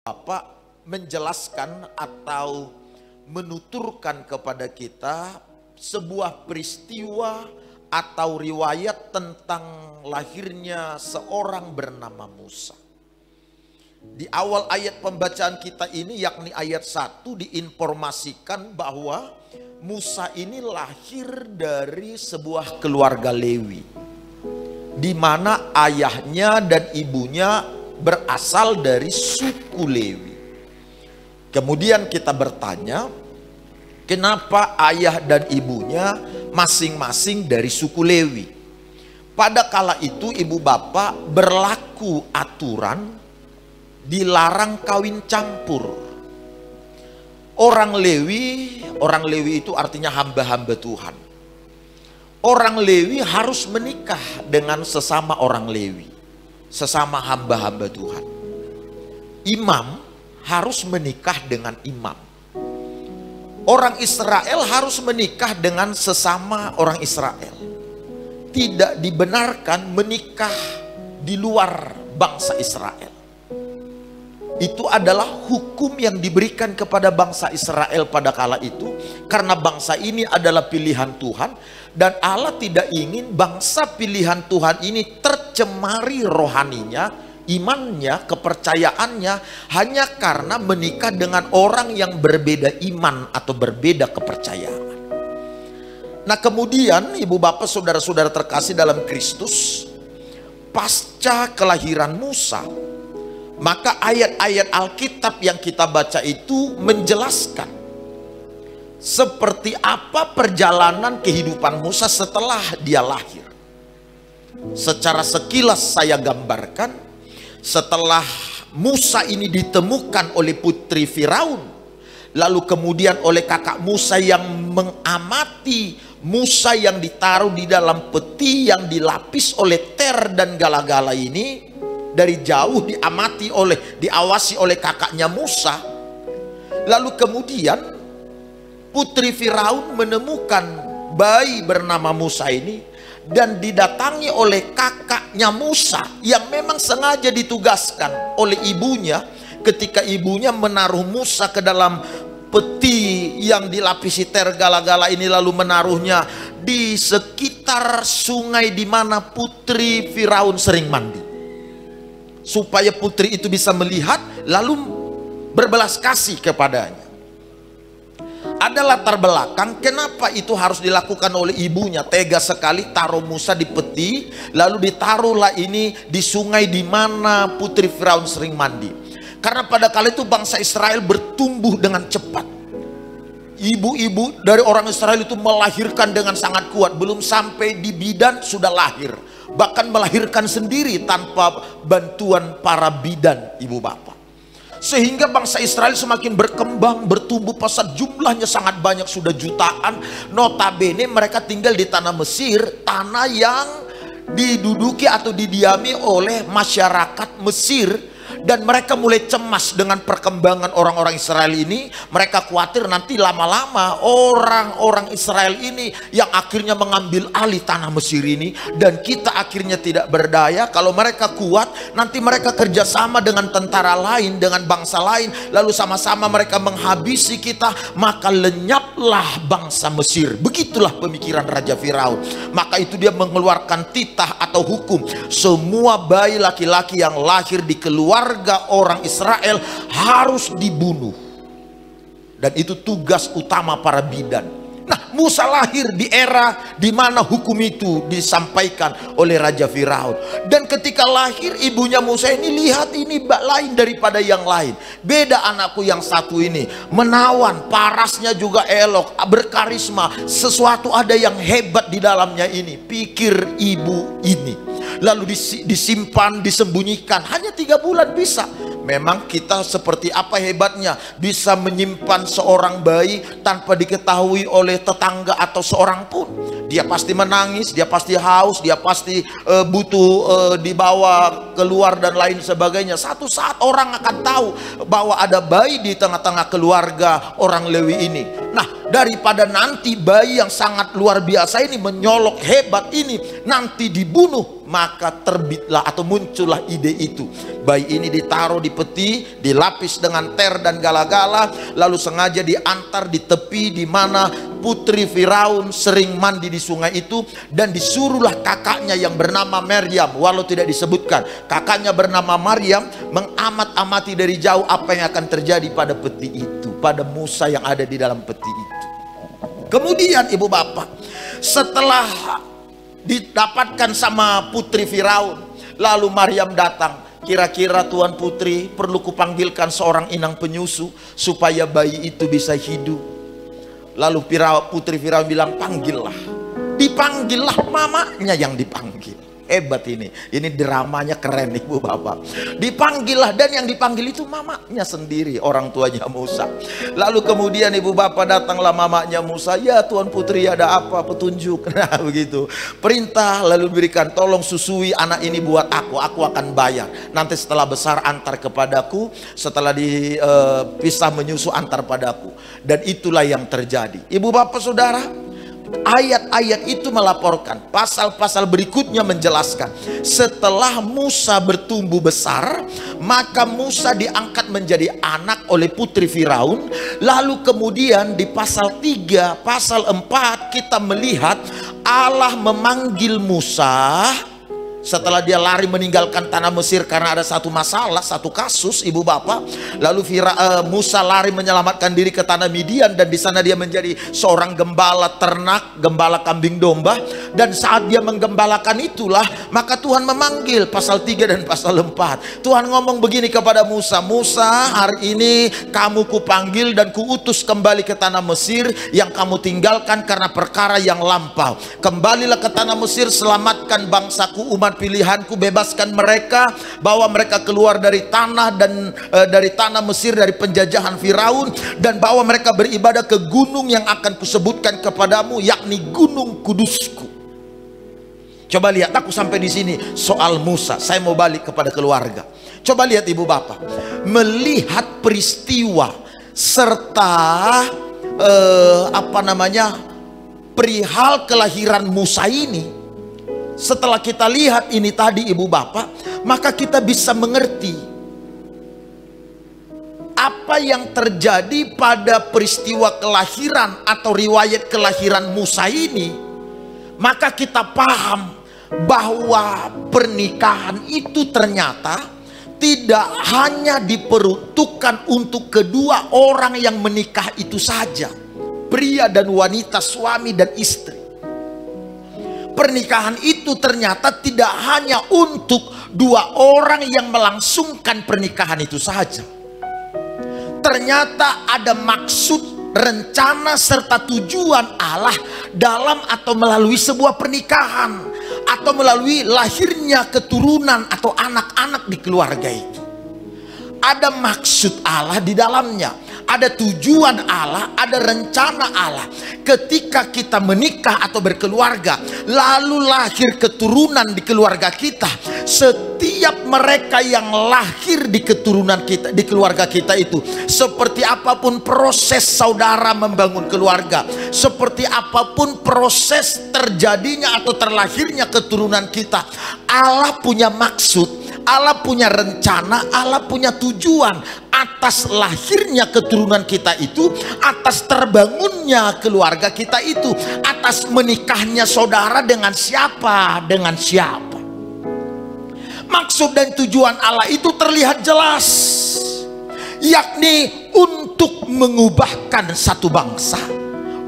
Bapak menjelaskan atau menuturkan kepada kita sebuah peristiwa atau riwayat tentang lahirnya seorang bernama Musa. Di awal ayat pembacaan kita ini, yakni ayat 1, diinformasikan bahwa Musa ini lahir dari sebuah keluarga Lewi, di mana ayahnya dan ibunya berasal dari suku Lewi. Kemudian kita bertanya, kenapa ayah dan ibunya masing-masing dari suku Lewi? Pada kala itu ibu bapak berlaku aturan dilarang kawin campur. Orang Lewi itu artinya hamba-hamba Tuhan. Orang Lewi harus menikah dengan sesama orang Lewi, sesama hamba-hamba Tuhan. Imam harus menikah dengan imam. Orang Israel harus menikah dengan sesama orang Israel. Tidak dibenarkan menikah di luar bangsa Israel. Itu adalah hukum yang diberikan kepada bangsa Israel pada kala itu, karena bangsa ini adalah pilihan Tuhan, dan Allah tidak ingin bangsa pilihan Tuhan ini tercemari rohaninya, imannya, kepercayaannya, hanya karena menikah dengan orang yang berbeda iman atau berbeda kepercayaan. Nah, kemudian ibu bapak saudara-saudara terkasih dalam Kristus, pasca kelahiran Musa, maka ayat-ayat Alkitab yang kita baca itu menjelaskan seperti apa perjalanan kehidupan Musa setelah dia lahir. Secara sekilas saya gambarkan, setelah Musa ini ditemukan oleh putri Firaun, lalu kemudian oleh kakak Musa yang mengamati Musa yang ditaruh di dalam peti yang dilapis oleh ter dan gala-gala ini, dari jauh diawasi oleh kakaknya Musa. Lalu kemudian putri Firaun menemukan bayi bernama Musa ini dan didatangi oleh kakaknya Musa yang memang sengaja ditugaskan oleh ibunya ketika ibunya menaruh Musa ke dalam peti yang dilapisi ter gala-gala ini, lalu menaruhnya di sekitar sungai di mana putri Firaun sering mandi, supaya putri itu bisa melihat lalu berbelas kasih kepadanya. Ada latar belakang kenapa itu harus dilakukan oleh ibunya. Tega sekali taruh Musa di peti, lalu ditaruhlah ini di sungai di mana putri Firaun sering mandi. Karena pada kala itu bangsa Israel bertumbuh dengan cepat. Ibu-ibu dari orang Israel itu melahirkan dengan sangat kuat, belum sampai di bidan sudah lahir, bahkan melahirkan sendiri tanpa bantuan para bidan ibu bapak. Sehingga bangsa Israel semakin berkembang, bertumbuh pesat, jumlahnya sangat banyak, sudah jutaan. Notabene mereka tinggal di tanah Mesir, tanah yang diduduki atau didiami oleh masyarakat Mesir. Dan mereka mulai cemas dengan perkembangan orang-orang Israel ini. Mereka khawatir nanti lama-lama orang-orang Israel ini yang akhirnya mengambil alih tanah Mesir ini, dan kita akhirnya tidak berdaya. Kalau mereka kuat, nanti mereka kerjasama dengan tentara lain, dengan bangsa lain, lalu sama-sama mereka menghabisi kita, maka lenyaplah bangsa Mesir. Begitulah pemikiran Raja Firaun. Maka itu dia mengeluarkan titah atau hukum, semua bayi laki-laki yang lahir di keluarga orang Israel harus dibunuh, dan itu tugas utama para bidan. Nah, Musa lahir di era di mana hukum itu disampaikan oleh Raja Firaun, dan ketika lahir ibunya Musa ini lihat ini lain daripada yang lain. Beda anakku yang satu ini, menawan, parasnya juga elok, berkarisma, sesuatu ada yang hebat di dalamnya ini, pikir ibu ini. Lalu disimpan, disembunyikan, hanya 3 bulan bisa. Memang kita seperti apa hebatnya bisa menyimpan seorang bayi tanpa diketahui oleh tetangga atau seorang pun. Dia pasti menangis, dia pasti haus, dia pasti butuh dibawa keluar dan lain sebagainya. Satu saat orang akan tahu bahwa ada bayi di tengah-tengah keluarga orang Lewi ini. Nah, daripada nanti bayi yang sangat luar biasa ini, menyolok hebat ini, nanti dibunuh, maka terbitlah atau muncullah ide itu. Bayi ini ditaruh di peti, dilapis dengan ter dan gala-gala, lalu sengaja diantar di tepi di mana putri Firaun sering mandi di sungai itu, dan disuruhlah kakaknya yang bernama Maryam, walau tidak disebutkan, kakaknya bernama Maryam, mengamat-amati dari jauh apa yang akan terjadi pada peti itu, pada Musa yang ada di dalam peti itu. Kemudian ibu bapak, setelah didapatkan sama putri Firaun, lalu Maryam datang. Kira-kira Tuan Putri, perlu kupanggilkan seorang inang penyusu supaya bayi itu bisa hidup. Lalu putri Firaun bilang, panggillah. Dipanggillah, mamanya yang dipanggil. Hebat ini dramanya keren ibu bapak. Dipanggillah, dan yang dipanggil itu mamanya sendiri, orang tuanya Musa. Lalu kemudian ibu bapak, datanglah mamanya Musa. Ya Tuan Putri, ada apa, petunjuk? Nah begitu, perintah lalu diberikan, tolong susui anak ini buat aku akan bayar. Nanti setelah besar antar kepadaku, setelah dipisah menyusu antar padaku. Dan itulah yang terjadi. Ibu bapak saudara, ayat-ayat itu melaporkan, pasal-pasal berikutnya menjelaskan, setelah Musa bertumbuh besar, maka Musa diangkat menjadi anak oleh putri Firaun. Lalu kemudian di pasal 3, pasal 4 kita melihat Allah memanggil Musa setelah dia lari meninggalkan tanah Mesir karena ada satu masalah, satu kasus ibu bapak. Lalu Musa lari menyelamatkan diri ke tanah Midian, dan di sana dia menjadi seorang gembala ternak, gembala kambing domba. Dan saat dia menggembalakan itulah, maka Tuhan memanggil, pasal 3 dan pasal 4. Tuhan ngomong begini kepada Musa, Musa, hari ini kamu kupanggil dan kuutus kembali ke tanah Mesir yang kamu tinggalkan karena perkara yang lampau. Kembalilah ke tanah Mesir, selamatkan bangsaku, umat pilihanku, bebaskan mereka, bawa mereka keluar dari tanah dan dari tanah Mesir, dari penjajahan Firaun, dan bawa mereka beribadah ke gunung yang akan kusebutkan kepadamu, yakni gunung kudusku. Coba lihat, aku sampai di sini soal Musa. Saya mau balik kepada keluarga. Coba lihat ibu bapak, melihat peristiwa serta perihal kelahiran Musa ini. Setelah kita lihat ini tadi ibu bapak, maka kita bisa mengerti apa yang terjadi pada peristiwa kelahiran atau riwayat kelahiran Musa ini. Maka kita paham bahwa pernikahan itu ternyata tidak hanya diperuntukkan untuk kedua orang yang menikah itu saja, pria dan wanita, suami dan istri. Pernikahan itu ternyata tidak hanya untuk dua orang yang melangsungkan pernikahan itu saja. Ternyata ada maksud, rencana serta tujuan Allah dalam atau melalui sebuah pernikahan, atau melalui lahirnya keturunan atau anak-anak di keluarga itu. Ada maksud Allah di dalamnya, ada tujuan Allah, ada rencana Allah. Ketika kita menikah atau berkeluarga, lalu lahir keturunan di keluarga kita, setiap mereka yang lahir di keturunan kita, di keluarga kita itu, seperti apapun proses saudara membangun keluarga, seperti apapun proses terjadinya atau terlahirnya keturunan kita, Allah punya maksud, Allah punya rencana, Allah punya tujuan atas lahirnya keturunan kita itu, atas terbangunnya keluarga kita itu, atas menikahnya saudara dengan siapa, dengan siapa. Maksud dan tujuan Allah itu terlihat jelas, yakni untuk mengubahkan satu bangsa,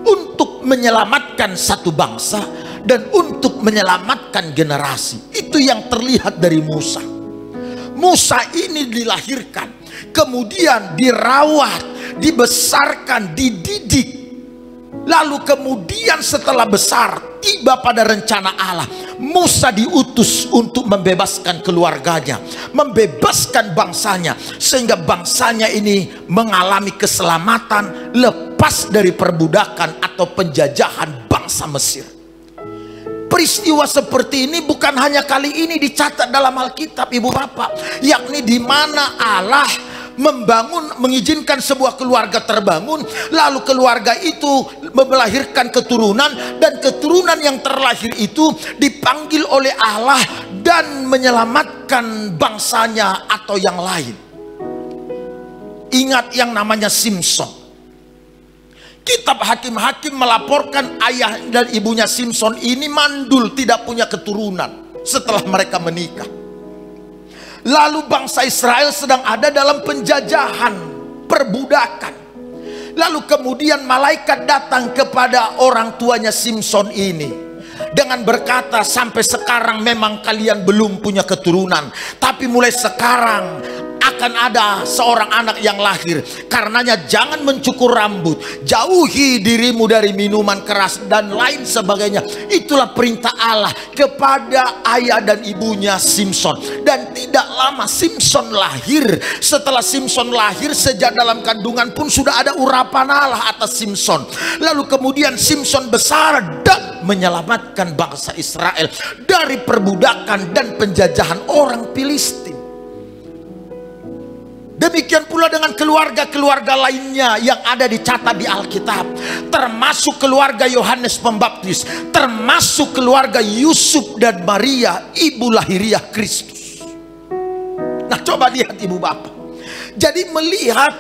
untuk menyelamatkan satu bangsa, dan untuk menyelamatkan generasi. Itu yang terlihat dari Musa. Musa ini dilahirkan, kemudian dirawat, dibesarkan, dididik. Lalu kemudian setelah besar, tiba pada rencana Allah, Musa diutus untuk membebaskan keluarganya, membebaskan bangsanya, sehingga bangsanya ini mengalami keselamatan, lepas dari perbudakan atau penjajahan bangsa Mesir. Peristiwa seperti ini bukan hanya kali ini dicatat dalam Alkitab, Ibu Bapak, yakni di mana Allah mengizinkan sebuah keluarga terbangun, lalu keluarga itu melahirkan keturunan, dan keturunan yang terlahir itu dipanggil oleh Allah dan menyelamatkan bangsanya atau yang lain. Ingat yang namanya Simson. Kitab Hakim-Hakim melaporkan ayah dan ibunya Simson ini mandul, tidak punya keturunan setelah mereka menikah. Lalu bangsa Israel sedang ada dalam penjajahan, perbudakan. Lalu kemudian malaikat datang kepada orang tuanya Simson ini dengan berkata, sampai sekarang memang kalian belum punya keturunan, tapi mulai sekarang akan ada seorang anak yang lahir. Karenanya jangan mencukur rambut, jauhi dirimu dari minuman keras dan lain sebagainya. Itulah perintah Allah kepada ayah dan ibunya Simson. Dan tidak lama Simson lahir. Setelah Simson lahir, sejak dalam kandungan pun sudah ada urapan Allah atas Simson. Lalu kemudian Simson besar dan menyelamatkan bangsa Israel dari perbudakan dan penjajahan orang Filistin. Demikian pula dengan keluarga-keluarga lainnya yang ada dicatat di Alkitab, termasuk keluarga Yohanes Pembaptis, termasuk keluarga Yusuf dan Maria, ibu lahiriah Kristus. Nah, coba lihat Ibu Bapak. Jadi melihat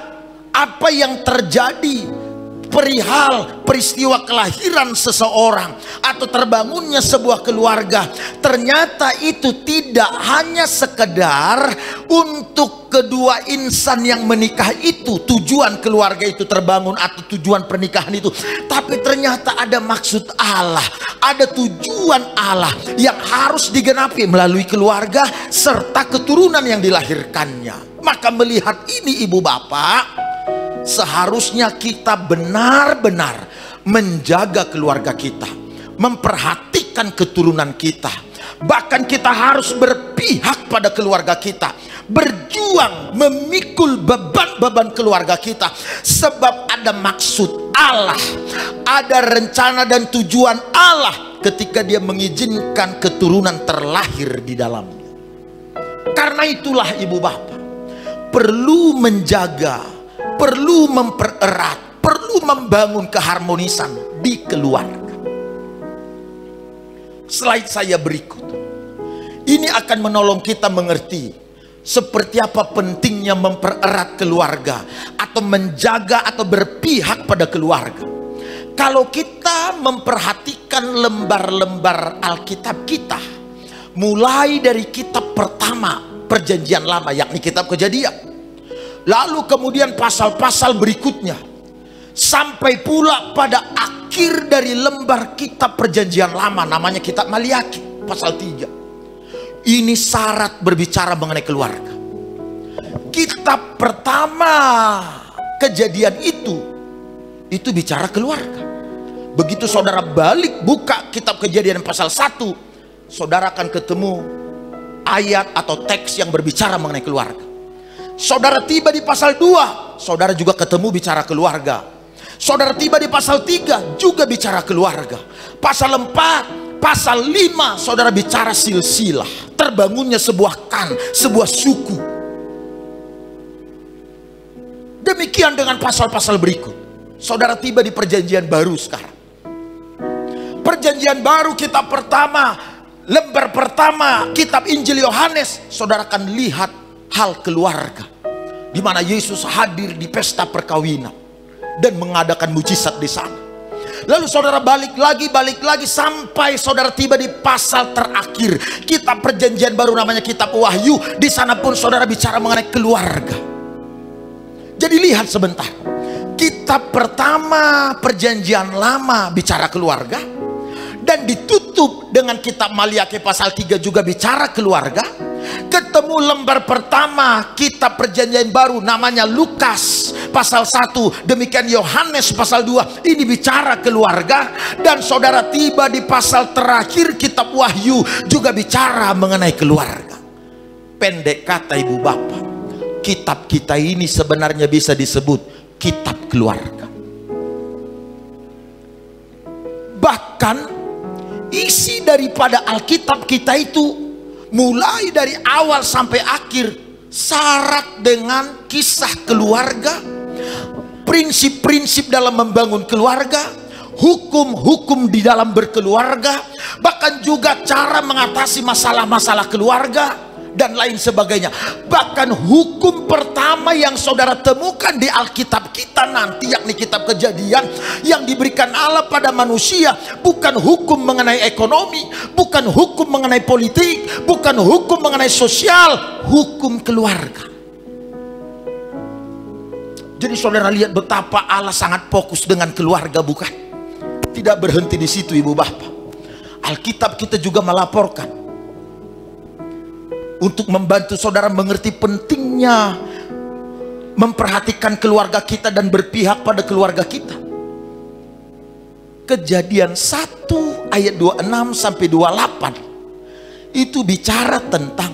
apa yang terjadi perihal peristiwa kelahiran seseorang atau terbangunnya sebuah keluarga, ternyata itu tidak hanya sekedar untuk kedua insan yang menikah itu, tujuan keluarga itu terbangun atau tujuan pernikahan itu, tapi ternyata ada maksud Allah, ada tujuan Allah yang harus digenapi melalui keluarga serta keturunan yang dilahirkannya. Maka melihat ini Ibu Bapak, seharusnya kita benar-benar menjaga keluarga kita, memperhatikan keturunan kita. Bahkan kita harus berpihak pada keluarga kita, berjuang memikul beban-beban keluarga kita. Sebab ada maksud Allah, ada rencana dan tujuan Allah ketika Dia mengizinkan keturunan terlahir di dalamnya. Karena itulah Ibu Bapak, perlu menjaga, perlu mempererat, perlu membangun keharmonisan di keluarga. Slide saya berikut. Ini akan menolong kita mengerti seperti apa pentingnya mempererat keluarga atau menjaga atau berpihak pada keluarga. Kalau kita memperhatikan lembar-lembar Alkitab kita, mulai dari kitab pertama Perjanjian Lama, yakni kitab Kejadian, lalu kemudian pasal-pasal berikutnya, sampai pula pada akhir dari lembar kitab Perjanjian Lama, namanya kitab Maliaki, pasal 3. Ini syarat berbicara mengenai keluarga. Kitab pertama Kejadian itu bicara keluarga. Begitu saudara balik buka kitab Kejadian pasal 1, saudara akan ketemu ayat atau teks yang berbicara mengenai keluarga. Saudara tiba di pasal 2, saudara juga ketemu bicara keluarga. Saudara tiba di pasal 3, juga bicara keluarga. Pasal 4, pasal 5, saudara bicara silsilah, terbangunnya sebuah sebuah suku. Demikian dengan pasal-pasal berikut. Saudara tiba di Perjanjian Baru sekarang. Perjanjian Baru kitab pertama, lembar pertama kitab Injil Yohanes, saudara akan lihat hal keluarga, di mana Yesus hadir di pesta perkawinan dan mengadakan mujizat di sana. Lalu saudara balik lagi sampai saudara tiba di pasal terakhir kitab Perjanjian Baru, namanya kitab Wahyu. Di sana pun saudara bicara mengenai keluarga. Jadi lihat sebentar, kitab pertama Perjanjian Lama bicara keluarga, dan ditutup dengan kitab Maliaki pasal 3 juga bicara keluarga. Ketemu lembar pertama kitab Perjanjian Baru, namanya Lukas pasal 1, demikian Yohanes pasal 2, ini bicara keluarga. Dan saudara tiba di pasal terakhir kitab Wahyu, juga bicara mengenai keluarga. Pendek kata Ibu Bapak, kitab kita ini sebenarnya bisa disebut kitab keluarga. Bahkan isi daripada Alkitab kita itu mulai dari awal sampai akhir syarat dengan kisah keluarga, prinsip-prinsip dalam membangun keluarga, hukum-hukum di dalam berkeluarga, bahkan juga cara mengatasi masalah-masalah keluarga dan lain sebagainya. Bahkan hukum pertama yang saudara temukan di Alkitab kita nanti, yakni kitab Kejadian, yang diberikan Allah pada manusia, bukan hukum mengenai ekonomi, bukan hukum mengenai politik, bukan hukum mengenai sosial, hukum keluarga. Jadi saudara lihat betapa Allah sangat fokus dengan keluarga, bukan? Tidak berhenti di situ, ibu bapak. Alkitab kita juga melaporkan untuk membantu saudara mengerti pentingnya memperhatikan keluarga kita dan berpihak pada keluarga kita. Kejadian 1 ayat 26 sampai 28 itu bicara tentang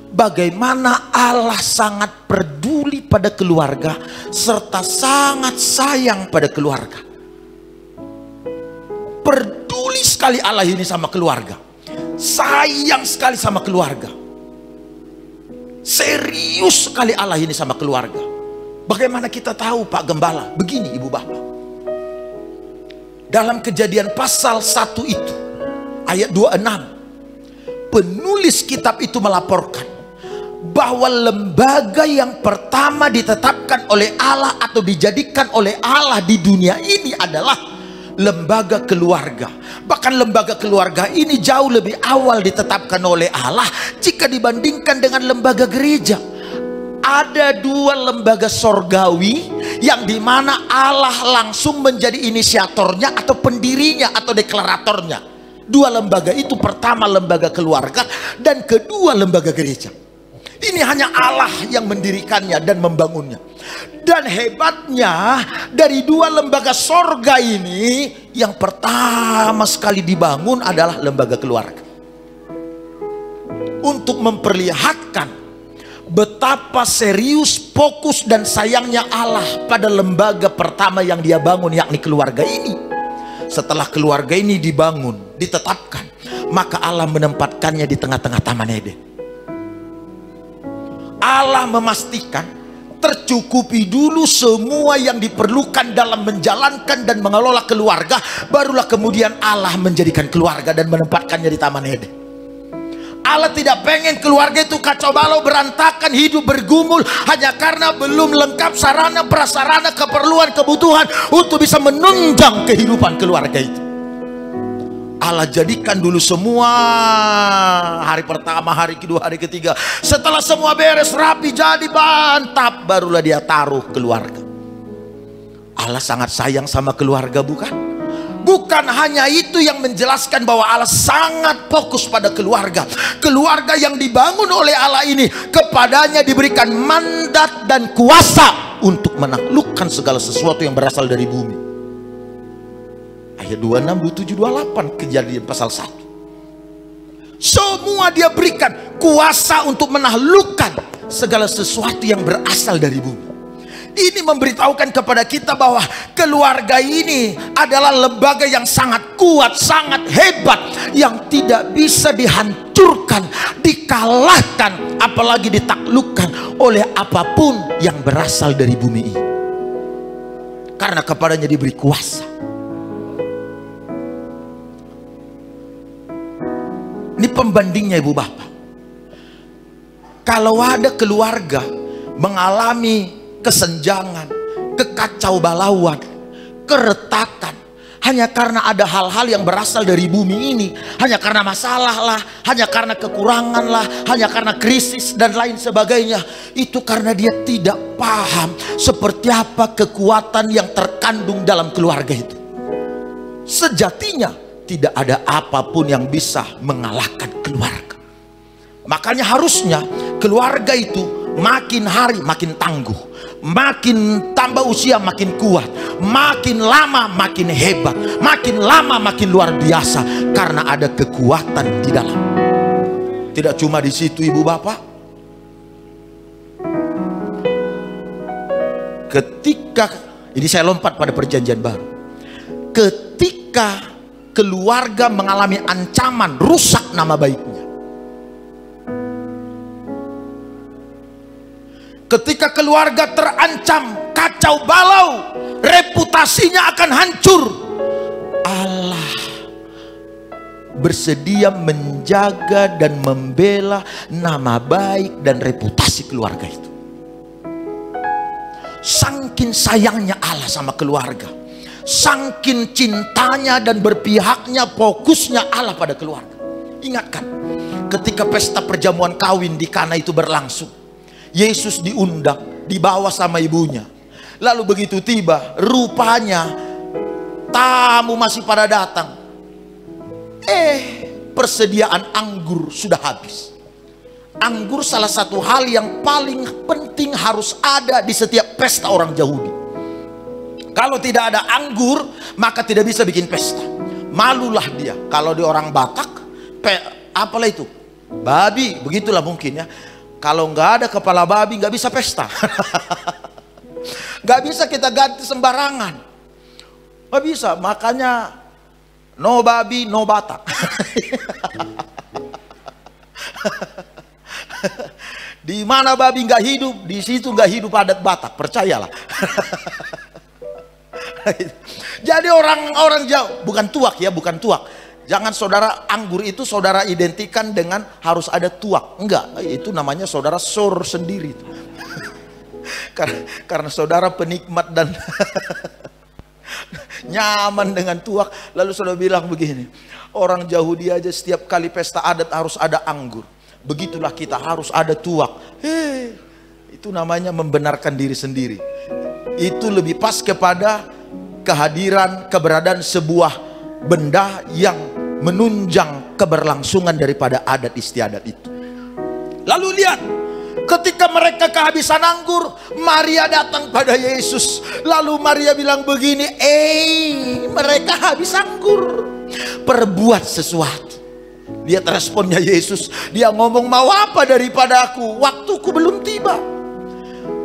bagaimana Allah sangat peduli pada keluarga serta sangat sayang pada keluarga. Peduli sekali Allah ini sama keluarga, sayang sekali sama keluarga. Serius sekali Allah ini sama keluarga. Bagaimana kita tahu, Pak Gembala? Begini, ibu bapak, dalam Kejadian pasal 1 itu ayat 26, penulis kitab itu melaporkan bahwa lembaga yang pertama ditetapkan oleh Allah atau dijadikan oleh Allah di dunia ini adalah lembaga keluarga. Bahkan lembaga keluarga ini jauh lebih awal ditetapkan oleh Allah jika dibandingkan dengan lembaga gereja. Ada dua lembaga sorgawi yang dimana Allah langsung menjadi inisiatornya atau pendirinya atau deklaratornya. Dua lembaga itu, pertama lembaga keluarga dan kedua lembaga gereja. Ini hanya Allah yang mendirikannya dan membangunnya. Dan hebatnya dari dua lembaga sorga ini, yang pertama sekali dibangun adalah lembaga keluarga. Untuk memperlihatkan betapa serius, fokus dan sayangnya Allah pada lembaga pertama yang dia bangun, yakni keluarga ini. Setelah keluarga ini dibangun, ditetapkan, maka Allah menempatkannya di tengah-tengah Taman Eden. Allah memastikan tercukupi dulu semua yang diperlukan dalam menjalankan dan mengelola keluarga, barulah kemudian Allah menjadikan keluarga dan menempatkannya di Taman Eden. Allah tidak pengen keluarga itu kacau balau, berantakan, hidup bergumul hanya karena belum lengkap sarana prasarana, keperluan, kebutuhan untuk bisa menunjang kehidupan keluarga itu. Allah jadikan dulu semua, hari pertama, hari kedua, hari ketiga. Setelah semua beres, rapi, jadi mantap, barulah dia taruh keluarga. Allah sangat sayang sama keluarga, bukan? Bukan hanya itu yang menjelaskan bahwa Allah sangat fokus pada keluarga. Keluarga yang dibangun oleh Allah ini, kepadanya diberikan mandat dan kuasa untuk menaklukkan segala sesuatu yang berasal dari bumi. Ayat 26, 27, 28 Kejadian pasal 1. Semua dia berikan kuasa untuk menaklukkan segala sesuatu yang berasal dari bumi. Ini memberitahukan kepada kita bahwa keluarga ini adalah lembaga yang sangat kuat, sangat hebat, yang tidak bisa dihancurkan, dikalahkan, apalagi ditaklukkan oleh apapun yang berasal dari bumi ini. Karena kepadanya diberi kuasa. Ini pembandingnya, ibu bapak. Kalau ada keluarga mengalami kesenjangan, kekacau balauan, keretakan, hanya karena ada hal-hal yang berasal dari bumi ini, hanya karena masalah lah, hanya karena kekurangan lah, hanya karena krisis dan lain sebagainya, itu karena dia tidak paham seperti apa kekuatan yang terkandung dalam keluarga itu. Sejatinya tidak ada apapun yang bisa mengalahkan keluarga. Makanya harusnya keluarga itu makin hari makin tangguh, makin tambah usia makin kuat, makin lama makin hebat, makin lama makin luar biasa, karena ada kekuatan di dalam. Tidak cuma di situ, ibu bapak. Ketika ini saya lompat pada perjanjian baru. Ketika keluarga mengalami ancaman rusak nama baiknya. Ketika keluarga terancam kacau balau, reputasinya akan hancur, Allah bersedia menjaga dan membela nama baik dan reputasi keluarga itu. Saking sayangnya Allah sama keluarga, saking cintanya dan berpihaknya, fokusnya Allah pada keluarga. Ingatkan, ketika pesta perjamuan kawin di Kana itu berlangsung, Yesus diundang, dibawa sama ibunya. Lalu begitu tiba, rupanya tamu masih pada datang. Persediaan anggur sudah habis. Anggur salah satu hal yang paling penting harus ada di setiap pesta orang Yahudi. Kalau tidak ada anggur, maka tidak bisa bikin pesta. Malulah dia. Kalau di orang Batak, apalah itu? Babi, begitulah mungkin ya. Kalau nggak ada kepala babi, nggak bisa pesta. Nggak bisa kita ganti sembarangan. Nggak bisa, makanya no babi, no Batak. Di mana babi nggak hidup, di situ nggak hidup adat Batak, percayalah. Jadi orang-orang jauh, bukan tuak ya, bukan tuak. Jangan saudara anggur itu saudara identikan dengan harus ada tuak. Enggak, itu namanya saudara sor sendiri. Karena saudara penikmat dan nyaman dengan tuak. Lalu saudara bilang begini, orang Yahudi aja setiap kali pesta adat harus ada anggur. Begitulah kita harus ada tuak. Itu namanya membenarkan diri sendiri. Itu lebih pas kepada kehadiran, keberadaan sebuah benda yang menunjang keberlangsungan daripada adat istiadat itu. Lalu lihat, ketika mereka kehabisan anggur, Maria datang pada Yesus. Lalu Maria bilang begini, mereka habis anggur, perbuat sesuatu. Lihat responnya Yesus. Dia ngomong, mau apa daripada aku? Waktuku belum tiba.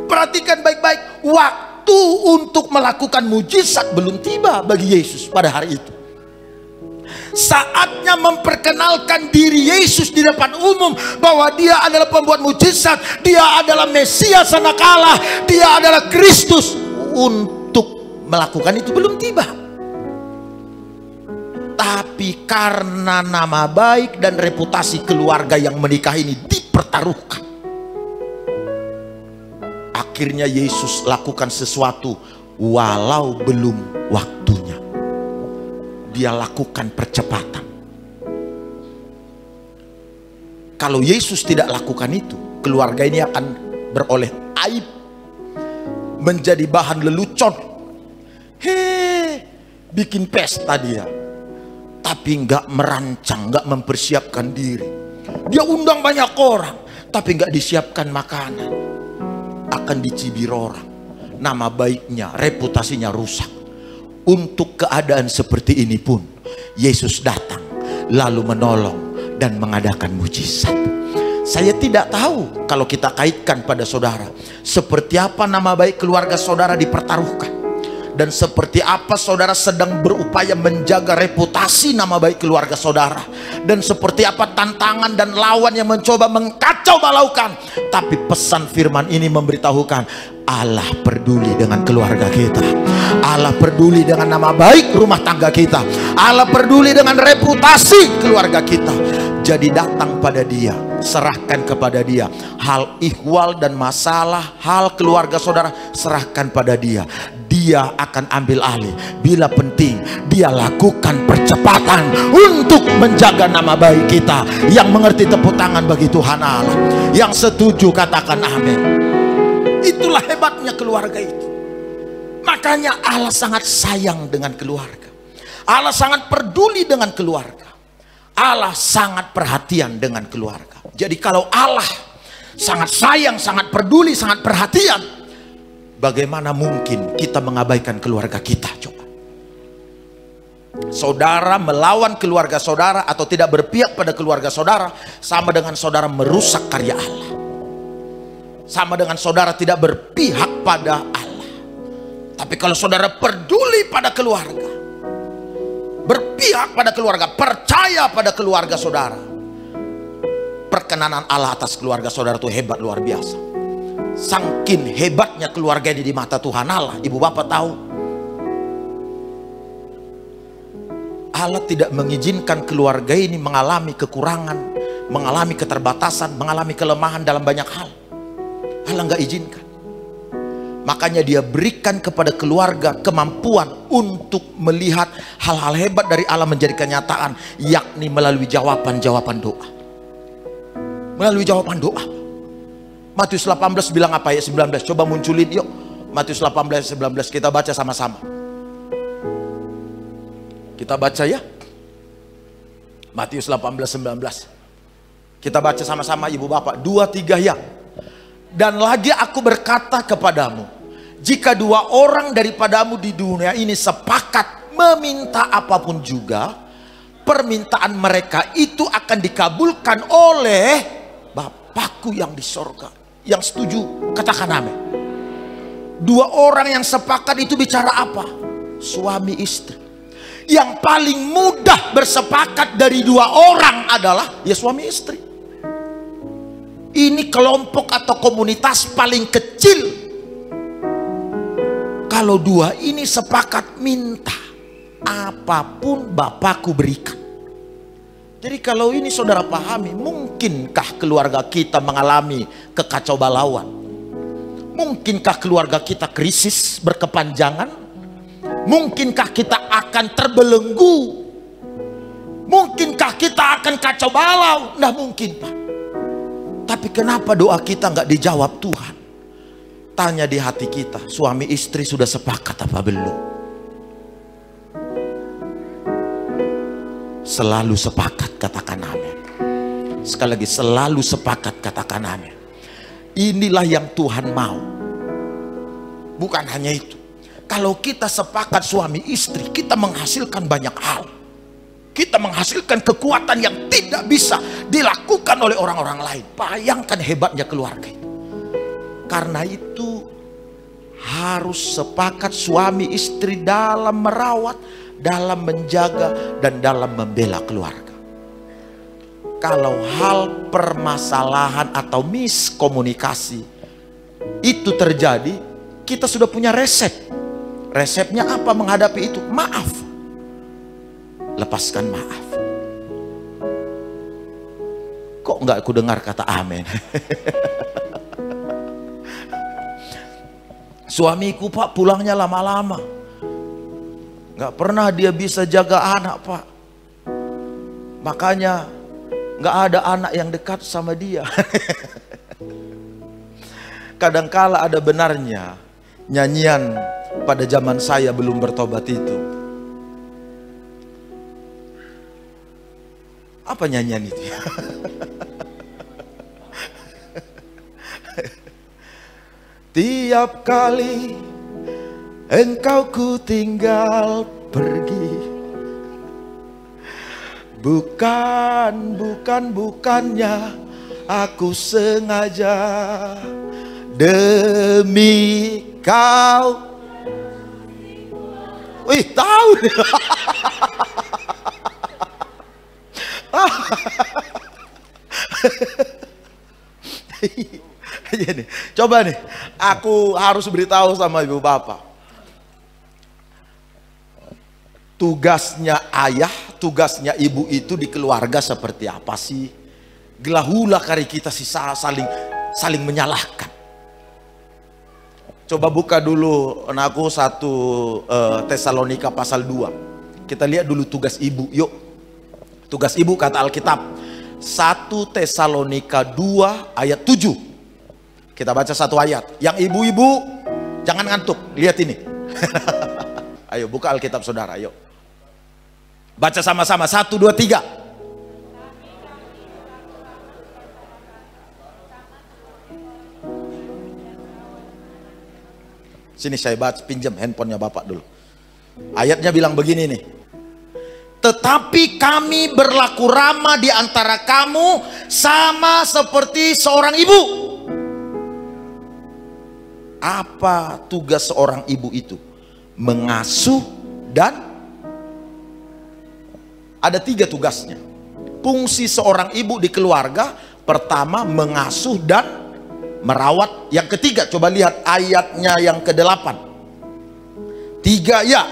Perhatikan baik-baik, waktu untuk melakukan mujizat belum tiba bagi Yesus pada hari itu. Saatnya memperkenalkan diri Yesus di depan umum bahwa dia adalah pembuat mujizat, dia adalah Mesias anak Allah, dia adalah Kristus. Untuk melakukan itu belum tiba. Tapi karena nama baik dan reputasi keluarga yang menikah ini dipertaruhkan, akhirnya Yesus lakukan sesuatu walau belum waktunya. Dia lakukan percepatan. Kalau Yesus tidak lakukan itu, keluarga ini akan beroleh aib, menjadi bahan lelucon. Bikin pesta dia, tapi nggak merancang, nggak mempersiapkan diri. Dia undang banyak orang, tapi nggak disiapkan makanan, akan dicibir orang. Nama baiknya, reputasinya rusak. Untuk keadaan seperti ini pun Yesus datang lalu menolong dan mengadakan mujizat. Saya tidak tahu kalau kita kaitkan pada saudara, seperti apa nama baik keluarga saudara dipertaruhkan, dan seperti apa saudara sedang berupaya menjaga reputasi nama baik keluarga saudara, dan seperti apa tantangan dan lawan yang mencoba mengkacau balaukan. Tapi pesan firman ini memberitahukan Allah peduli dengan keluarga kita, Allah peduli dengan nama baik rumah tangga kita, Allah peduli dengan reputasi keluarga kita. Jadi datang pada Dia, serahkan kepada Dia. Hal ihwal dan masalah, hal keluarga saudara, serahkan pada Dia. Dia akan ambil alih. Bila penting, Dia lakukan percepatan untuk menjaga nama baik kita. Yang mengerti tepuk tangan bagi Tuhan Allah. Yang setuju katakan amin. Itulah hebatnya keluarga itu. Makanya Allah sangat sayang dengan keluarga. Allah sangat peduli dengan keluarga. Allah sangat perhatian dengan keluarga. Jadi kalau Allah sangat sayang, sangat peduli, sangat perhatian, bagaimana mungkin kita mengabaikan keluarga kita? Coba. Saudara melawan keluarga saudara atau tidak berpihak pada keluarga saudara, sama dengan saudara merusak karya Allah. Sama dengan saudara tidak berpihak pada Allah. Tapi kalau saudara peduli pada keluarga, berpihak pada keluarga, percaya pada keluarga saudara. Perkenanan Allah atas keluarga saudara itu hebat, luar biasa. Saking hebatnya keluarga ini di mata Tuhan Allah, ibu bapak tahu, Allah tidak mengizinkan keluarga ini mengalami kekurangan, mengalami keterbatasan, mengalami kelemahan dalam banyak hal. Allah nggak izinkan. Makanya dia berikan kepada keluarga kemampuan untuk melihat hal-hal hebat dari Allah menjadi kenyataan, yakni melalui jawaban-jawaban doa. Melalui jawaban doa. Matius 18 bilang apa ya? 19, coba munculin yuk. Matius 18, 19, kita baca sama-sama. Kita baca ya. Matius 18, 19. Kita baca sama-sama ibu bapak. 2, 3 ya. Dan lagi aku berkata kepadamu, jika 2 orang daripadamu di dunia ini sepakat meminta apapun juga, permintaan mereka itu akan dikabulkan oleh Bapakku yang di sorga. Yang setuju katakan amin. 2 orang yang sepakat itu bicara apa? Suami istri. Yang paling mudah bersepakat dari 2 orang adalah ya suami istri. Ini kelompok atau komunitas paling kecil. Kalau 2 ini sepakat minta, apapun Bapakku berikan. Jadi kalau ini saudara pahami, mungkinkah keluarga kita mengalami kekacau balauan? Mungkinkah keluarga kita krisis berkepanjangan? Mungkinkah kita akan terbelenggu? Mungkinkah kita akan kacau balau? Nah mungkin Pak. Tapi kenapa doa kita nggak dijawab Tuhan? Tanya di hati kita, suami istri sudah sepakat apa belum? Selalu sepakat, katakan amin. Sekali lagi, selalu sepakat, katakan amin. Inilah yang Tuhan mau. Bukan hanya itu. Kalau kita sepakat suami istri, kita menghasilkan banyak hal. Kita menghasilkan kekuatan yang tidak bisa dilakukan oleh orang-orang lain. Bayangkan hebatnya keluarga itu. Karena itu harus sepakat suami istri dalam merawat, dalam menjaga, dan dalam membela keluarga. Kalau hal permasalahan atau miskomunikasi itu terjadi, kita sudah punya resep. Resepnya apa menghadapi itu? Maaf. Lepaskan maaf. Kok enggak aku dengar kata amin? Suamiku Pak pulangnya lama-lama. Nggak pernah dia bisa jaga anak Pak. Makanya nggak ada anak yang dekat sama dia. Kadangkala ada benarnya nyanyian pada zaman saya belum bertobat itu. Apa nyanyian itu? Tiap kali engkau ku tinggal pergi, bukannya aku sengaja, demi kau. Wih, tahu nih. Coba nih, aku harus beritahu sama ibu bapak. Tugasnya ayah, tugasnya ibu itu di keluarga seperti apa sih? Gelahula kari kita sih saling menyalahkan. Coba buka dulu anakku 1 Tesalonika pasal 2. Kita lihat dulu tugas ibu, yuk. Tugas ibu kata Alkitab 1 Tesalonika 2 ayat 7. Kita baca 1 ayat. Yang ibu-ibu jangan ngantuk, lihat ini. Ayo buka Alkitab saudara, ayo. Baca sama-sama 1, 2, 3. Sini saya baca, pinjam handphonenya bapak dulu. Ayatnya bilang begini nih. Tetapi kami berlaku ramah di antara kamu sama seperti seorang ibu. Apa tugas seorang ibu itu? Mengasuh dan Ada 3 tugasnya. Fungsi seorang ibu di keluarga, pertama mengasuh dan merawat. Yang ketiga, coba lihat ayatnya yang ke-8. 3, ya.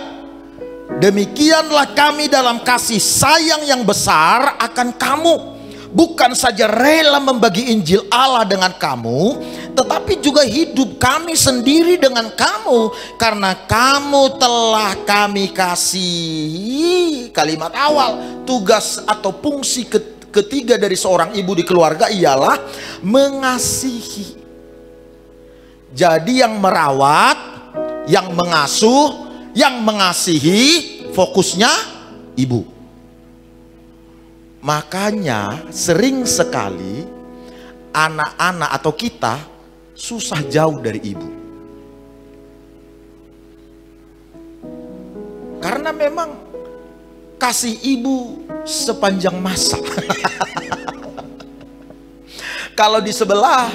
Demikianlah kami dalam kasih sayang yang besar akan kamu. Bukan saja rela membagi Injil Allah dengan kamu, tetapi juga hidup kami sendiri dengan kamu, karena kamu telah kami kasihi. Kalimat awal, tugas atau fungsi ketiga dari seorang ibu di keluarga ialah mengasihi. Jadi yang merawat, yang mengasuh, yang mengasihi, fokusnya ibu. Makanya sering sekali anak-anak atau kita susah jauh dari ibu. Karena memang kasih ibu sepanjang masa. Kalau di sebelah,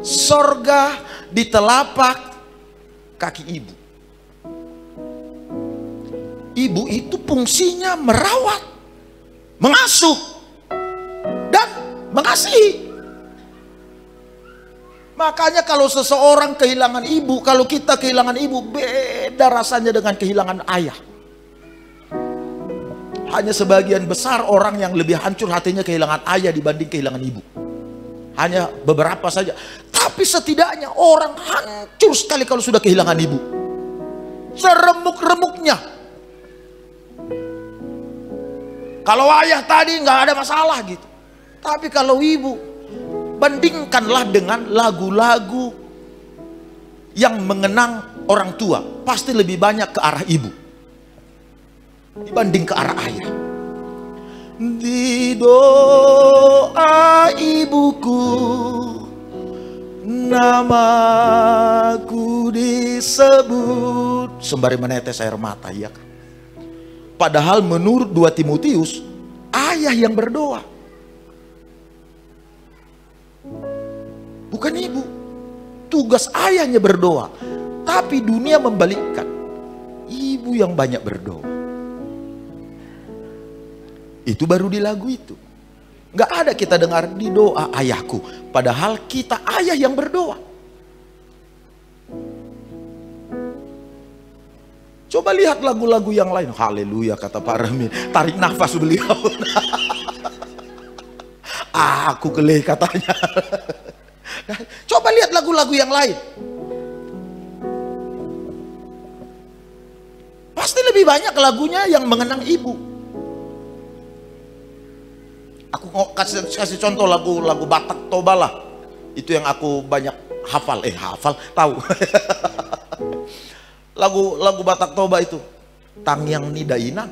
sorga di telapak kaki ibu. Ibu itu fungsinya merawat, mengasuh, dan mengasihi. Makanya kalau seseorang kehilangan ibu, kalau kita kehilangan ibu, beda rasanya dengan kehilangan ayah. Hanya sebagian besar orang yang lebih hancur hatinya kehilangan ayah dibanding kehilangan ibu. Hanya beberapa saja. Tapi setidaknya orang hancur sekali kalau sudah kehilangan ibu. Seremuk-remuknya. Kalau ayah tadi nggak ada masalah gitu. Tapi kalau ibu, bandingkanlah dengan lagu-lagu yang mengenang orang tua. Pasti lebih banyak ke arah ibu dibanding ke arah ayah. Di doa ibuku, namaku disebut, sembari menetes air mata, ya kan? Padahal menurut 2 Timotius, ayah yang berdoa, bukan ibu. Tugas ayahnya berdoa, tapi dunia membalikkan, ibu yang banyak berdoa. Itu baru di lagu itu. Nggak ada kita dengar di doa ayahku, padahal kita ayah yang berdoa. Coba lihat lagu-lagu yang lain. Haleluya, kata Pak Ramin. Tarik nafas beliau. Aku geleh katanya. Coba lihat lagu-lagu yang lain. Pasti lebih banyak lagunya yang mengenang ibu. Aku kasih contoh lagu Batak Toba lah. Itu yang aku banyak hafal. Tahu. Lagu Batak Toba itu, Tangyang Nida Inang.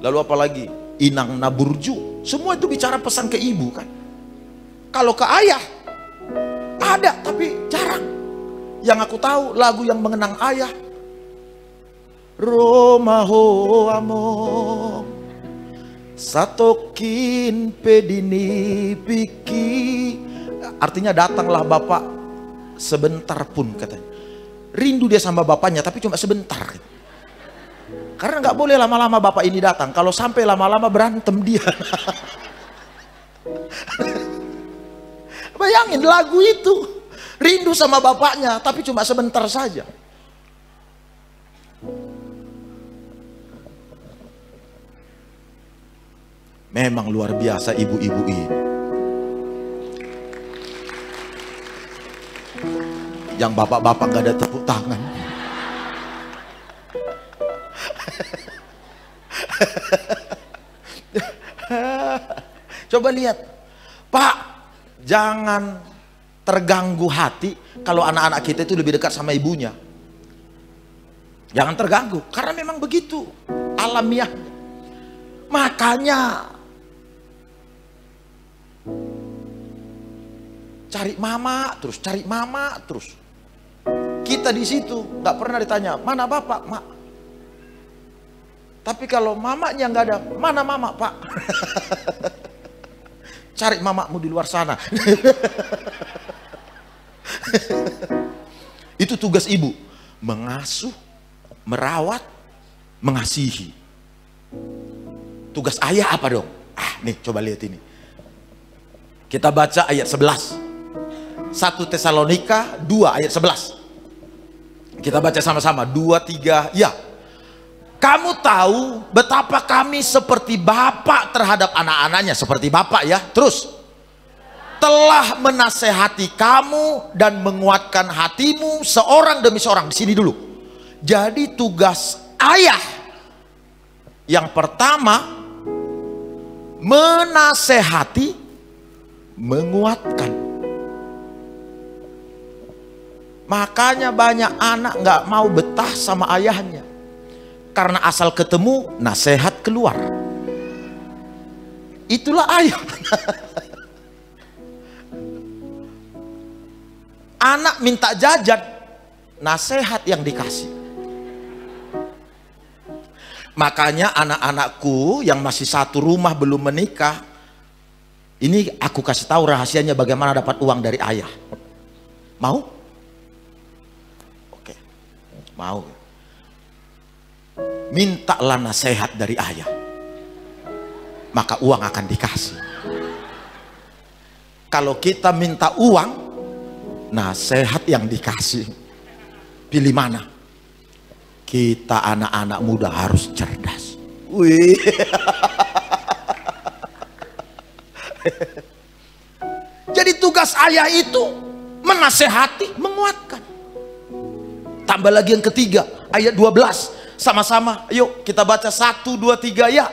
Lalu apa lagi? Inang Naburju. Semua itu bicara pesan ke ibu kan. Kalau ke ayah ada, tapi jarang. Yang aku tahu lagu yang mengenang ayah, Romaho Among Satokin Pedini Piki. Artinya datanglah Bapak sebentar pun katanya. Rindu dia sama bapaknya tapi cuma sebentar. Karena nggak boleh lama-lama bapak ini datang. Kalau sampai lama-lama berantem dia. Bayangin lagu itu. Rindu sama bapaknya tapi cuma sebentar saja. Memang luar biasa ibu-ibu ini. Yang bapak-bapak gak ada tepuk tangan. Coba lihat, Pak, jangan terganggu hati kalau anak-anak kita itu lebih dekat sama ibunya. Jangan terganggu, karena memang begitu alamiah. Makanya cari mama terus. Kita di situ nggak pernah ditanya mana bapak, mak. Tapi kalau mamanya nggak ada, mana mama, pak? Cari mamamu di luar sana. Itu tugas ibu, mengasuh, merawat, mengasihi. Tugas ayah apa dong? Nih coba lihat ini. Kita baca ayat 11. 1 Tesalonika 2 ayat 11. Kita baca sama-sama. 2, 3, ya. Kamu tahu betapa kami seperti bapak terhadap anak-anaknya. Seperti bapak ya. Terus. Telah menasehati kamu dan menguatkan hatimu seorang demi seorang. Di sini dulu. Jadi tugas ayah yang pertama, menasehati, menguatkan. Makanya banyak anak nggak mau betah sama ayahnya, karena asal ketemu nasihat keluar. Itulah ayah. Anak minta jajan, nasihat yang dikasih. Makanya anak-anakku yang masih satu rumah belum menikah, ini aku kasih tahu rahasianya bagaimana dapat uang dari ayah. Mau? Oke. Mau. Mintalah nasihat dari ayah, maka uang akan dikasih. Kalau kita minta uang, nasihat yang dikasih. Pilih mana? Kita anak-anak muda harus cerdas. Wih. Jadi tugas ayah itu menasehati, menguatkan. Tambah lagi yang ketiga, ayat 12. Sama-sama, yuk kita baca 1, 2, 3 ya.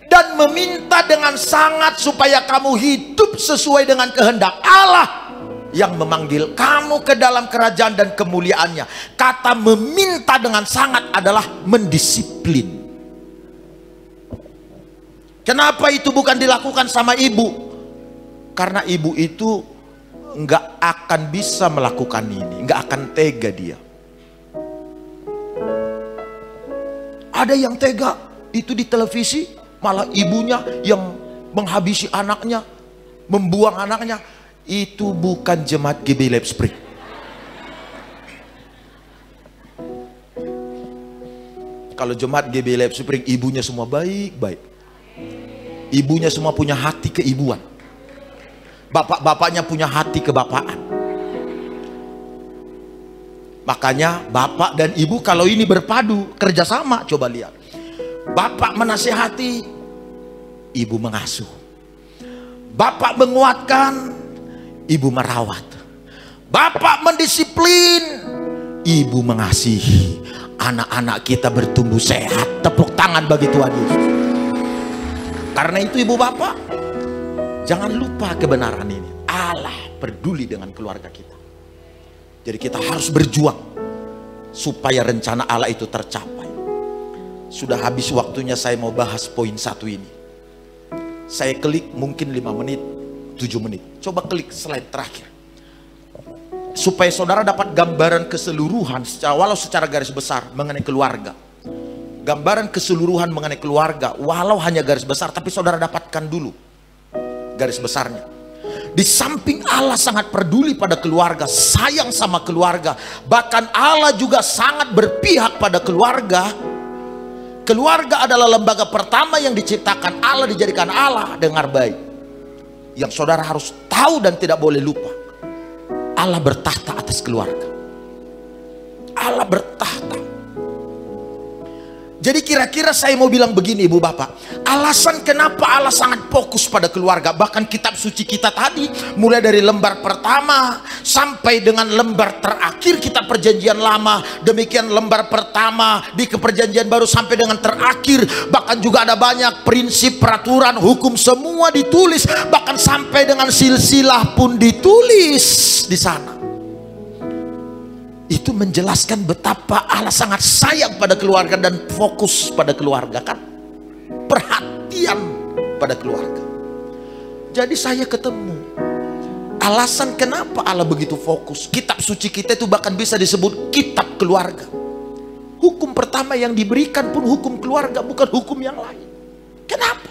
Dan meminta dengan sangat supaya kamu hidup sesuai dengan kehendak Allah yang memanggil kamu ke dalam kerajaan dan kemuliaannya. Kata meminta dengan sangat adalah mendisiplin. Kenapa itu bukan dilakukan sama ibu? Karena ibu itu nggak akan bisa melakukan ini, nggak akan tega dia. Ada yang tega itu di televisi, malah ibunya yang menghabisi anaknya, membuang anaknya. Itu bukan jemaat GB Lab Spring. Kalau jemaat GB Lab Spring, ibunya semua baik-baik. Ibunya semua punya hati keibuan. Bapak-bapaknya punya hati kebapaan. Makanya bapak dan ibu kalau ini berpadu, kerjasama, coba lihat. Bapak menasihati, ibu mengasuh. Bapak menguatkan, ibu merawat. Bapak mendisiplin, ibu mengasihi. Anak-anak kita bertumbuh sehat. Tepuk tangan bagi Tuhan Yesus. Karena itu ibu bapak, jangan lupa kebenaran ini. Allah peduli dengan keluarga kita. Jadi kita harus berjuang supaya rencana Allah itu tercapai. Sudah habis waktunya, saya mau bahas poin satu ini. Saya klik mungkin 5 menit, 7 menit. Coba klik slide terakhir. Supaya saudara dapat gambaran keseluruhan, walau secara garis besar mengenai keluarga. Gambaran keseluruhan mengenai keluarga, walau hanya garis besar, tapi saudara dapatkan dulu garis besarnya. Di samping Allah sangat peduli pada keluarga, sayang sama keluarga, bahkan Allah juga sangat berpihak pada keluarga. Keluarga adalah lembaga pertama yang diciptakan Allah, dijadikan Allah. Dengar baik, yang saudara harus tahu dan tidak boleh lupa, Allah bertahta atas keluarga. Allah bertahta. Jadi kira-kira saya mau bilang begini ibu bapak, alasan kenapa Allah sangat fokus pada keluarga. Bahkan kitab suci kita tadi, mulai dari lembar pertama sampai dengan lembar terakhir kitab perjanjian lama, demikian lembar pertama di keperjanjian baru sampai dengan terakhir. Bahkan juga ada banyak prinsip, peraturan, hukum, semua ditulis. Bahkan sampai dengan silsilah pun ditulis di sana. Itu menjelaskan betapa Allah sangat sayang pada keluarga dan fokus pada keluarga, kan? Perhatian pada keluarga. Jadi saya ketemu alasan kenapa Allah begitu fokus. Kitab suci kita itu bahkan bisa disebut kitab keluarga. Hukum pertama yang diberikan pun hukum keluarga, bukan hukum yang lain. Kenapa?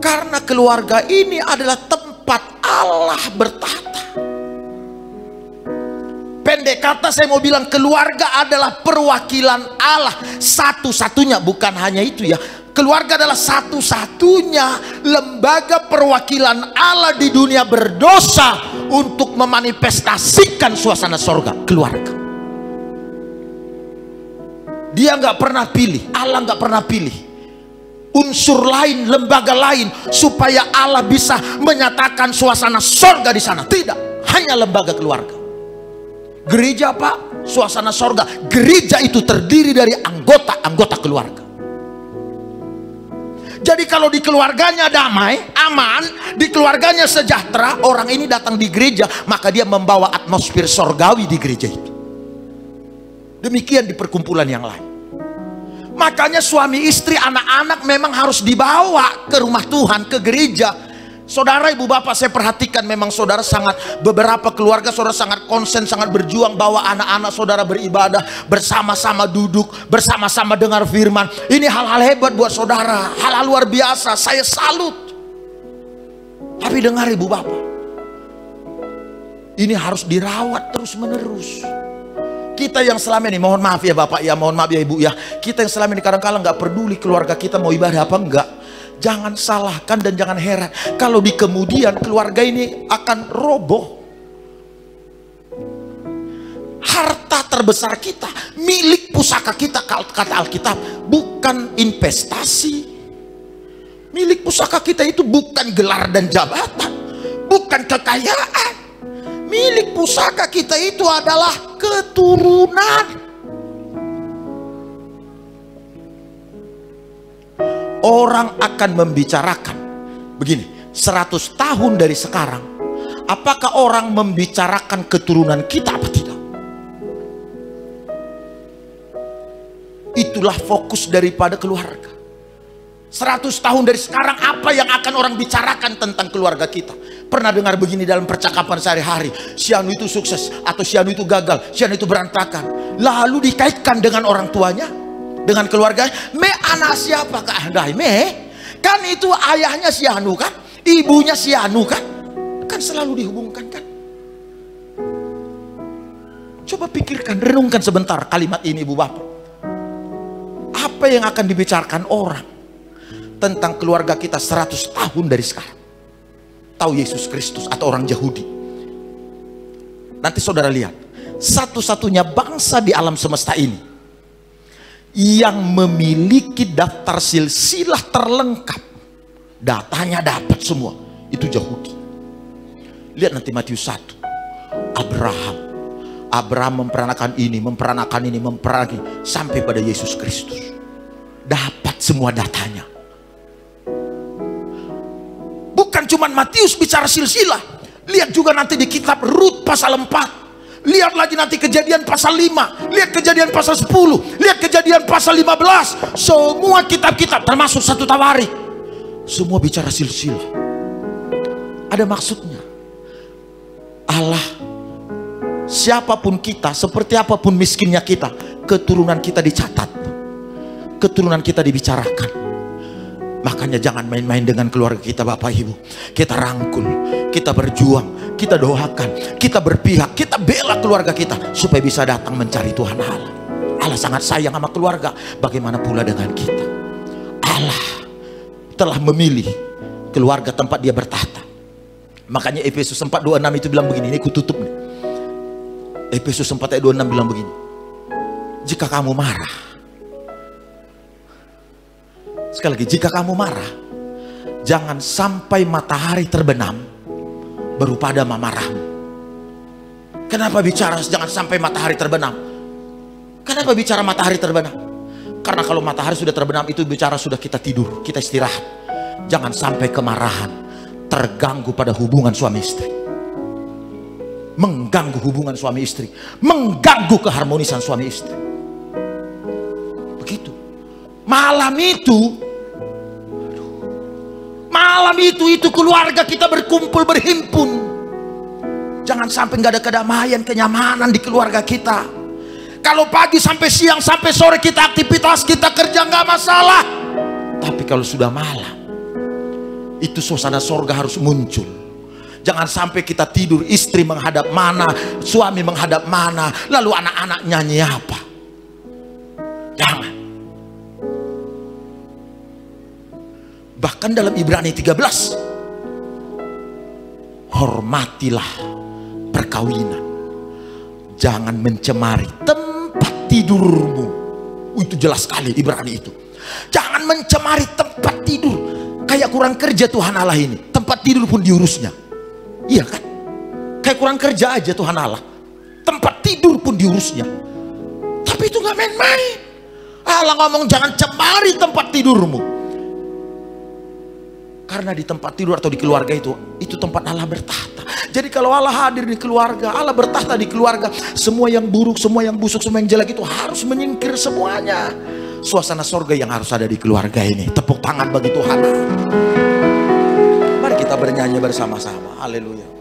Karena keluarga ini adalah tempat Allah bertahta. Pendek kata saya mau bilang, keluarga adalah perwakilan Allah satu-satunya. Bukan hanya itu ya, keluarga adalah satu-satunya lembaga perwakilan Allah di dunia berdosa untuk memanifestasikan suasana sorga. Keluarga, dia nggak pernah pilih, Allah nggak pernah pilih unsur lain, lembaga lain supaya Allah bisa menyatakan suasana sorga di sana. Tidak, hanya lembaga keluarga. Gereja apa? Suasana sorga. Gereja itu terdiri dari anggota-anggota keluarga. Jadi kalau di keluarganya damai, aman, di keluarganya sejahtera, orang ini datang di gereja, maka dia membawa atmosfer sorgawi di gereja itu. Demikian di perkumpulan yang lain. Makanya suami istri, anak-anak memang harus dibawa ke rumah Tuhan, ke gereja. Saudara, ibu bapak, saya perhatikan memang saudara sangat, beberapa keluarga saudara sangat konsen, sangat berjuang bawa anak-anak saudara beribadah, bersama-sama duduk, bersama-sama dengar firman. Ini hal-hal hebat buat saudara, hal-hal luar biasa, saya salut. Tapi dengar ibu bapak, ini harus dirawat terus menerus. Kita yang selama ini, mohon maaf ya bapak ya, mohon maaf ya ibu ya, kita yang selama ini kadang-kadang nggak peduli keluarga kita mau ibadah apa enggak. Jangan salahkan dan jangan heran kalau di kemudian keluarga ini akan roboh. Harta terbesar kita, milik pusaka kita, kata Alkitab, bukan investasi. Milik pusaka kita itu bukan gelar dan jabatan, bukan kekayaan. Milik pusaka kita itu adalah keturunan. Orang akan membicarakan begini, 100 tahun dari sekarang, apakah orang membicarakan keturunan kita apa tidak? Itulah fokus daripada keluarga. 100 tahun dari sekarang, apa yang akan orang bicarakan tentang keluarga kita? Pernah dengar begini dalam percakapan sehari-hari, si anu itu sukses atau si anu itu gagal, si anu itu berantakan, lalu dikaitkan dengan orang tuanya, dengan keluarganya. Me anak siapa kak? Kan itu ayahnya si anu kan, ibunya si anu kan selalu dihubungkan kan. Coba pikirkan, renungkan sebentar kalimat ini ibu bapak. Apa yang akan dibicarakan orang tentang keluarga kita 100 tahun dari sekarang? Tahu Yesus Kristus atau orang Yahudi? Nanti saudara lihat, satu-satunya bangsa di alam semesta ini yang memiliki daftar silsilah terlengkap, datanya dapat semua, itu Yahudi. Lihat nanti Matius 1, Abraham memperanakan ini, sampai pada Yesus Kristus, dapat semua datanya. Bukan cuma Matius bicara silsilah, lihat juga nanti di kitab Rut pasal 4. Lihat lagi nanti Kejadian pasal 5, lihat Kejadian pasal 10, lihat Kejadian pasal 15. Semua kitab-kitab termasuk 1 Tawarik, semua bicara silsilah. Ada maksudnya. Allah, siapapun kita, seperti apapun miskinnya kita, keturunan kita dicatat, keturunan kita dibicarakan. Makanya jangan main-main dengan keluarga kita Bapak Ibu. Kita rangkul, kita berjuang, kita doakan, kita berpihak, kita bela keluarga kita supaya bisa datang mencari Tuhan Allah. Allah sangat sayang sama keluarga, bagaimana pula dengan kita. Allah telah memilih keluarga tempat dia bertahta. Makanya Efesus 4:26 itu bilang begini, ini kututup nih. Efesus 4:26 bilang begini, jika kamu marah, sekali lagi, jika kamu marah, jangan sampai matahari terbenam baru pada marahmu. Kenapa bicara jangan sampai matahari terbenam? Kenapa bicara matahari terbenam? Karena kalau matahari sudah terbenam, itu bicara sudah kita tidur, kita istirahat. Jangan sampai kemarahan terganggu pada hubungan suami istri, mengganggu hubungan suami istri, mengganggu keharmonisan suami istri. Begitu. Malam itu keluarga kita berkumpul, berhimpun. Jangan sampai nggak ada kedamaian, kenyamanan di keluarga kita. Kalau pagi sampai siang sampai sore kita aktivitas, kita kerja, nggak masalah. Tapi kalau sudah malam, itu suasana sorga harus muncul. Jangan sampai kita tidur, istri menghadap mana, suami menghadap mana, lalu anak-anak nyanyi apa. Jangan. Bahkan dalam Ibrani 13, hormatilah perkawinan. Jangan mencemari tempat tidurmu. Itu jelas sekali Ibrani itu. Jangan mencemari tempat tidur. Kayak kurang kerja Tuhan Allah ini. Tempat tidur pun diurusnya. Iya kan? Kayak kurang kerja aja Tuhan Allah. Tempat tidur pun diurusnya. Tapi itu gak main-main. Allah ngomong jangan cemari tempat tidurmu. Karena di tempat tidur atau di keluarga itu tempat Allah bertahta. Jadi kalau Allah hadir di keluarga, Allah bertahta di keluarga, semua yang buruk, semua yang busuk, semua yang jelek itu harus menyingkir semuanya. Suasana sorga yang harus ada di keluarga ini. Tepuk tangan bagi Tuhan. Mari kita bernyanyi bersama-sama. Haleluya.